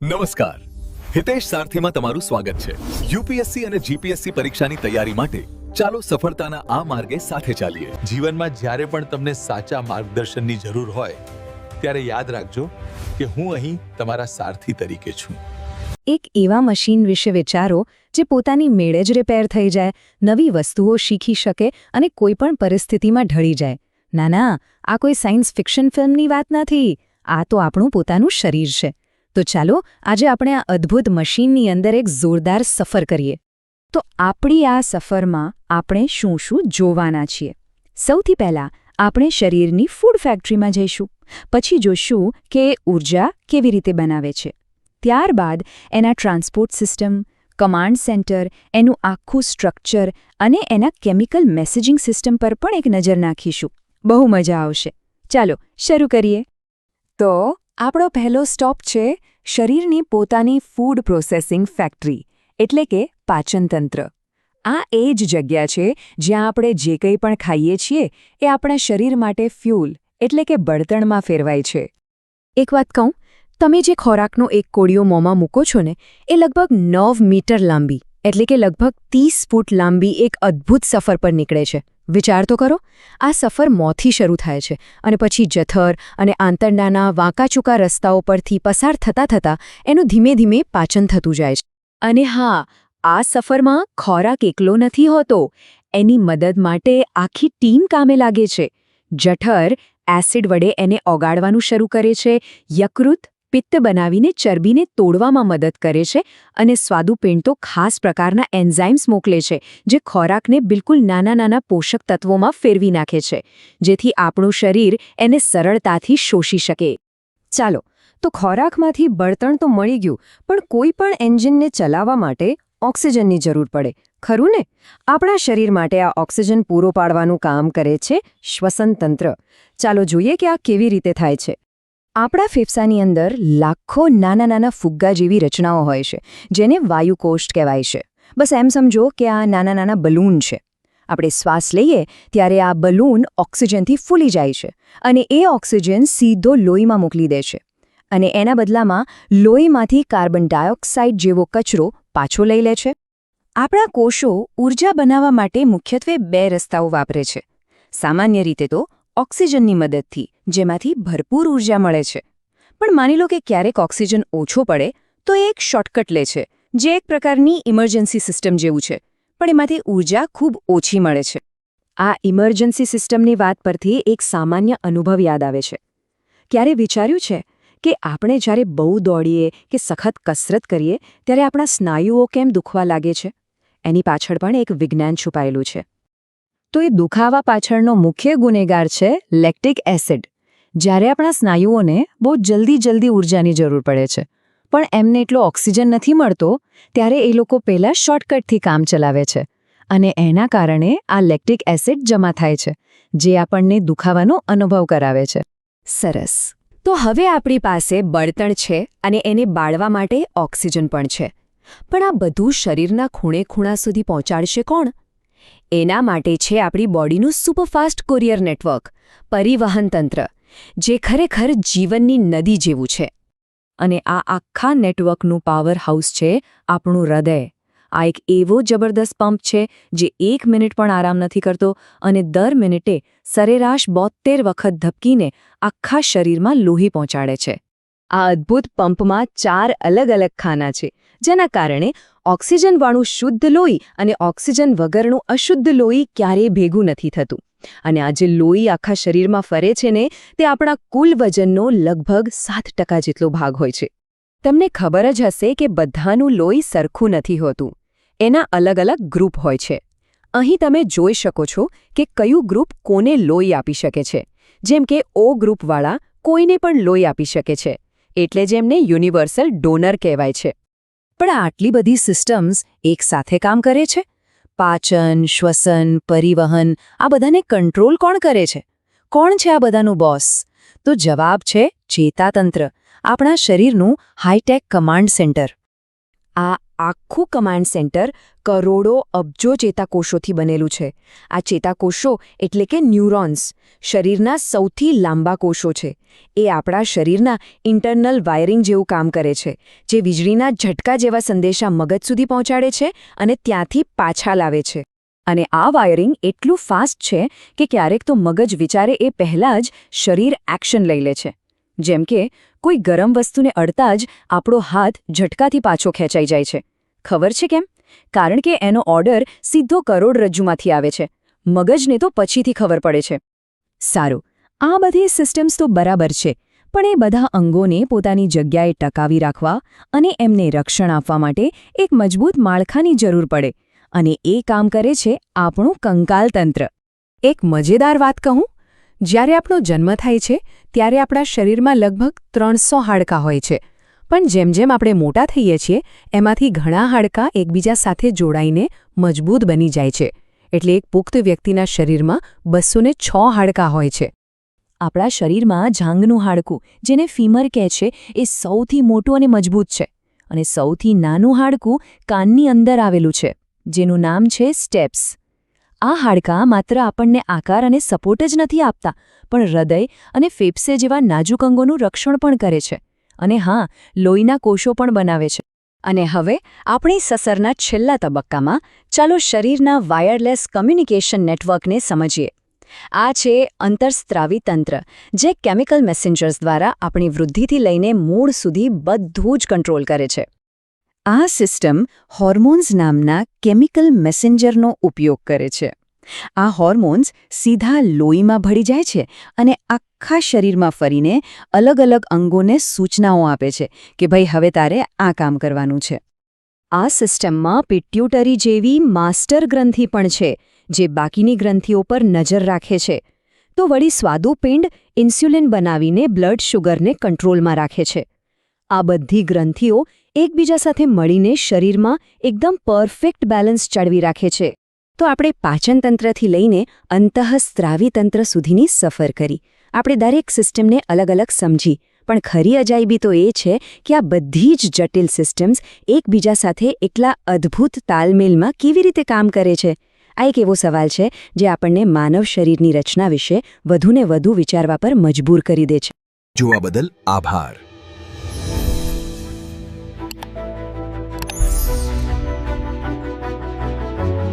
નમસ્કાર, હિતેશ સારથીમાં તમારું સ્વાગત છે। યુપીએસસી અને જીપીએસસી પરીક્ષાની તૈયારી માટે ચાલો સફળતાના આ માર્ગે સાથે ચાલીએ। જીવનમાં જ્યારે પણ તમને સાચા માર્ગદર્શનની જરૂર હોય ત્યારે યાદ રાખજો કે હું અહીં તમારા સારથી તરીકે છું। એક એવા મશીન વિશે વિચારો જે પોતાની મેળે જ રિપેર થઈ જાય, નવી વસ્તુઓ શીખી શકે અને કોઈપણ પરિસ્થિતિમાં ઢળી જાય। ના ના, આ કોઈ સાયન્સ ફિક્શન ફિલ્મની વાત નથી, આ તો આપણું પોતાનું શરીર છે। તો ચાલો આજે આપણે આ અદ્ભુત મશીનની અંદર એક જોરદાર સફર કરીએ। તો આપણી આ સફરમાં આપણે શું શું જોવાના છીએ? સૌથી પહેલાં આપણે શરીરની ફૂડ ફેક્ટરીમાં જઈશું, પછી જોશું કે એ ઊર્જા કેવી રીતે બનાવે છે। ત્યારબાદ એના ટ્રાન્સપોર્ટ સિસ્ટમ, કમાન્ડ સેન્ટર, એનું આખું સ્ટ્રક્ચર અને એના કેમિકલ મેસેજિંગ સિસ્ટમ પર પણ એક નજર નાખીશું। બહુ મજા આવશે। ચાલો શરૂ કરીએ। તો આપણો પહેલો સ્ટોપ છે શરીરની પોતાની ફૂડ પ્રોસેસિંગ ફેક્ટરી, એટલે કે પાચનતંત્ર। આ એ જ જગ્યા છે જ્યાં આપણે જે કંઈ પણ ખાઈએ છીએ એ આપણા શરીર માટે ફ્યુલ એટલે કે બળતણમાં ફેરવાય છે। એક વાત કહું, તમે જે ખોરાકનો એક કોળિયો મોંમાં મૂકો છો ને, એ લગભગ 9 મીટર લાંબી એટલે કે લગભગ 30 ફૂટ લાંબી એક અદ્ભુત સફર પર નીકળે છે। વિચાર તો કરો, આ સફર મોંથી શરૂ થાય છે અને પછી જઠર અને આંતરડાના વાંકાચૂકા રસ્તાઓ પરથી પસાર થતાં થતાં એનું ધીમે ધીમે પાચન થતું જાય છે। અને હા, આ સફરમાં ખોરાક એકલો નથી હોતો, એની મદદ માટે આખી ટીમ કામે લાગે છે। જઠર એસિડ વડે એને ઓગાળવાનું શરૂ કરે છે, યકૃત પિત્ત બનાવીને ચરબીને તોડવામાં મદદ કરે છે અને સ્વાદુપિંડ તો ખાસ પ્રકારના એન્ઝાઇમ્સ મોકલે છે જે ખોરાકને બિલકુલ નાના નાના પોષક તત્વોમાં ફેરવી નાખે છે, જેથી આપણું શરીર એને સરળતાથી શોષી શકે। ચાલો, તો ખોરાકમાંથી બળતણ તો મળી ગયું, પણ કોઈ પણ એન્જિનને ચલાવવા માટે ઓક્સિજનની જરૂર પડે, ખરું ને? આપણા શરીર માટે આ ઓક્સિજન પૂરો પાડવાનું કામ કરે છે શ્વસન તંત્ર। ચાલો જોઈએ કે આ કેવી રીતે થાય છે। આપણા ફેફસાની અંદર લાખો નાના નાના ફુગ્ગા જેવી રચનાઓ હોય છે, જેને વાયુકોષ કહેવાય છે। બસ એમ સમજો કે આ નાના નાના બલૂન છે। આપણે શ્વાસ લઈએ ત્યારે આ બલૂન ઓક્સિજનથી ફૂલી જાય છે અને એ ઓક્સિજન સીધો લોહીમાં મોકલી દે છે અને એના બદલામાં લોહીમાંથી કાર્બન ડાયોક્સાઇડ જેવો કચરો પાછો લઈ લે છે। આપણા કોષો ઊર્જા બનાવવા માટે મુખ્યત્વે 2 રસ્તાઓ વાપરે છે। સામાન્ય રીતે તો ઓક્સિજનની મદદથી, જેમાંથી ભરપૂર ઊર્જા મળે છે। પણ માની લો કે ક્યારેક ઓક્સિજન ઓછો પડે તો એ એક શોર્ટકટ લે છે, જે એક પ્રકારની ઇમરજન્સી સિસ્ટમ જેવું છે, પણ એમાંથી ઊર્જા ખૂબ ઓછી મળે છે। આ ઇમરજન્સી સિસ્ટમની વાત પરથી એક સામાન્ય અનુભવ યાદ આવે છે। ક્યારે વિચાર્યું છે કે આપણે જ્યારે બહુ દોડીએ કે સખત કસરત કરીએ ત્યારે આપણા સ્નાયુઓ કેમ દુખવા લાગે છે? એની પાછળ પણ એક વિજ્ઞાન છુપાયેલું છે। તો એ દુખાવા પાછળનો મુખ્ય ગુનેગાર છે લેક્ટિક એસિડ। જ્યારે આપણા સ્નાયુઓને બહુ જલ્દી ઊર્જાની જરૂર પડે છે, પણ એમને એટલો ઓક્સિજન નથી મળતો, ત્યારે એ લોકો પહેલાં શોર્ટકટથી કામ ચલાવે છે અને એના કારણે આ લેક્ટિક એસિડ જમા થાય છે, જે આપણને દુખાવાનો અનુભવ કરાવે છે। સરસ, તો હવે આપણી પાસે બળતણ છે અને એને બાળવા માટે ઓક્સિજન પણ છે, પણ આ બધું શરીરના ખૂણે ખૂણા સુધી પહોંચાડશે કોણ? એના માટે છે આપણી બોડીનું સુપરફાસ્ટ કુરિયર નેટવર્ક, પરિવહન તંત્ર, જે ખરેખર જીવનની નદી જેવું છે। અને આ આખા નેટવર્કનું પાવર હાઉસ છે આપણું હૃદય। આ એક એવો જબરદસ્ત પંપ છે જે 1 મિનિટ પણ આરામ નથી કરતો અને દર મિનિટે સરેરાશ 72 વખત ધબકીને આખા શરીરમાં લોહી પહોંચાડે છે। આ અદ્ભુત પંપમાં 4 અલગ અલગ ખાના છે, જેના કારણે ઓક્સિજનવાળું શુદ્ધ લોહી અને ઓક્સિજન વગરનું અશુદ્ધ લોહી ક્યારેય ભેગું નથી થતું। અને આ જે લોહી આખા શરીરમાં ફરે છે ને, તે આપણા કુલ વજનનો લગભગ 7% જેટલો ભાગ હોય છે। તમને ખબર જ હશે કે બધાનું લોહી સરખું નથી હોતું, એના અલગ અલગ ગ્રુપ હોય છે। અહીં તમે જોઈ શકો છો કે કયું ગ્રુપ કોને લોહી આપી શકે છે। જેમ કે O ગ્રુપવાળા કોઈને પણ લોહી આપી શકે છે, એટલે જ એમને યુનિવર્સલ ડોનર કહેવાય છે। પણ આટલી બધી સિસ્ટમ્સ એક સાથે કામ કરે છે? પાચન, શ્વસન, પરિવહન, આ બધાને કંટ્રોલ કોણ કરે છે? કોણ છે આ બધાનું બોસ? તો જવાબ છે ચેતાતંત્ર, આપણા શરીરનું હાઈટેક કમાન્ડ સેન્ટર। આ આખું કમાન્ડ સેન્ટર કરોડો અબજો ચેતાકોષોથી બનેલું છે. આ ચેતાકોષો એટલે કે ન્યુરોન્સ શરીરના સૌથી લાંબા કોષો છે. એ આપણા શરીરના ઇન્ટરનલ વાયરિંગ જેવું કામ કરે છે, જે વીજળીના ઝટકા જેવા સંદેશા મગજ સુધી પહોંચાડે છે અને ત્યાંથી પાછા લાવે છે. અને આ વાયરિંગ એટલું ફાસ્ટ છે કે ક્યારેક તો મગજ વિચારે એ પહેલાં જ શરીર એક્શન લઈ લે છે. જેમ કે કોઈ ગરમ વસ્તુને અડતા જ આપણો હાથ ઝટકાથી પાછો ખેંચાઈ જાય છે. ખબર છે કેમ? કારણ કે એનો ઓર્ડર સીધો કરોડરજ્જુમાંથી આવે છે. મગજને તો પછીથી ખબર પડે છે. સારું, આ બધી સિસ્ટમ્સ તો બરાબર છે, પણ એ બધા અંગોને પોતાની જગ્યાએ ટકાવી રાખવા અને એમને રક્ષણ આપવા માટે એક મજબૂત માળખાની જરૂર પડે. અને એ કામ કરે છે આપણું કંકાલ તંત્ર. એક મજેદાર વાત કહું, જ્યારે આપણો જન્મ થાય છે ત્યારે આપણા શરીરમાં લગભગ 300 હાડકાં હોય છે. પણ જેમ જેમ આપણે મોટા થઈએ છીએ એમાંથી ઘણા હાડકાં એકબીજા સાથે જોડાઈને મજબૂત બની જાય છે. એટલે એક પુખ્ત વ્યક્તિના શરીરમાં 206 હાડકાં હોય છે. આપણા શરીરમાં જાંઘનું હાડકું, જેને ફીમર કહે છે, એ સૌથી મોટું અને મજબૂત છે. અને સૌથી નાનું હાડકું કાનની અંદર આવેલું છે, જેનું નામ છે સ્ટેપ્સ. આ હાડકાં માત્ર આપણને આકાર અને સપોર્ટ જ નથી આપતા, પણ હૃદય અને ફેફસે જેવા નાજુક અંગોનું રક્ષણ પણ કરે છે. અને હા, લોહીના કોષો પણ બનાવે છે. અને હવે આપણી સસરના છેલ્લા તબક્કામાં ચાલો શરીરના વાયરલેસ કમ્યુનિકેશન નેટવર્કને સમજીએ. આ છે અંતરસ્ત્રાવી તંત્ર, જે કેમિકલ મેસેન્જર્સ દ્વારા આપણી વૃદ્ધિથી લઈને મૂળ સુધી બધું જ કંટ્રોલ કરે છે. આ સિસ્ટમ હોર્મોન્સ નામના કેમિકલ મેસેન્જરનો ઉપયોગ કરે છે. આ હોર્મોન્સ સીધા લોહીમાં ભળી જાય છે અને આખા શરીરમાં ફરીને અલગ અલગ અંગોને સૂચનાઓ આપે છે કે ભાઈ હવે તારે આ કામ કરવાનું છે. આ સિસ્ટમમાં પિટ્યુટરી જેવી માસ્ટર ગ્રંથિ પણ છે, જે બાકીની ગ્રંથિઓ પર નજર રાખે છે. તો વળી સ્વાદુપિંડ ઇન્સ્યુલિન બનાવીને બ્લડ શુગરને કંટ્રોલમાં રાખે છે. આ બધી ગ્રંથિઓ એકબીજા સાથે મળીને શરીરમાં એકદમ પરફેક્ટ બેલેન્સ જાળવી રાખે છે. તો આપણે પાચનતંત્રથી લઈને અંતઃસ્ત્રાવી તંત્ર સુધીની સફર કરી. આપણે દરેક સિસ્ટમને અલગ અલગ સમજી, પણ ખરી અજાયબી તો એ છે કે આ બધી જ જટિલ સિસ્ટમ્સ એકબીજા સાથે એટલા અદ્ભુત તાલમેલમાં કેવી રીતે કામ કરે છે. આ એક એવો સવાલ છે જે આપણને માનવ શરીરની રચના વિશે વધુને વધુ વિચારવા પર મજબૂર કરી દે છે. જોવા બદલ આભાર.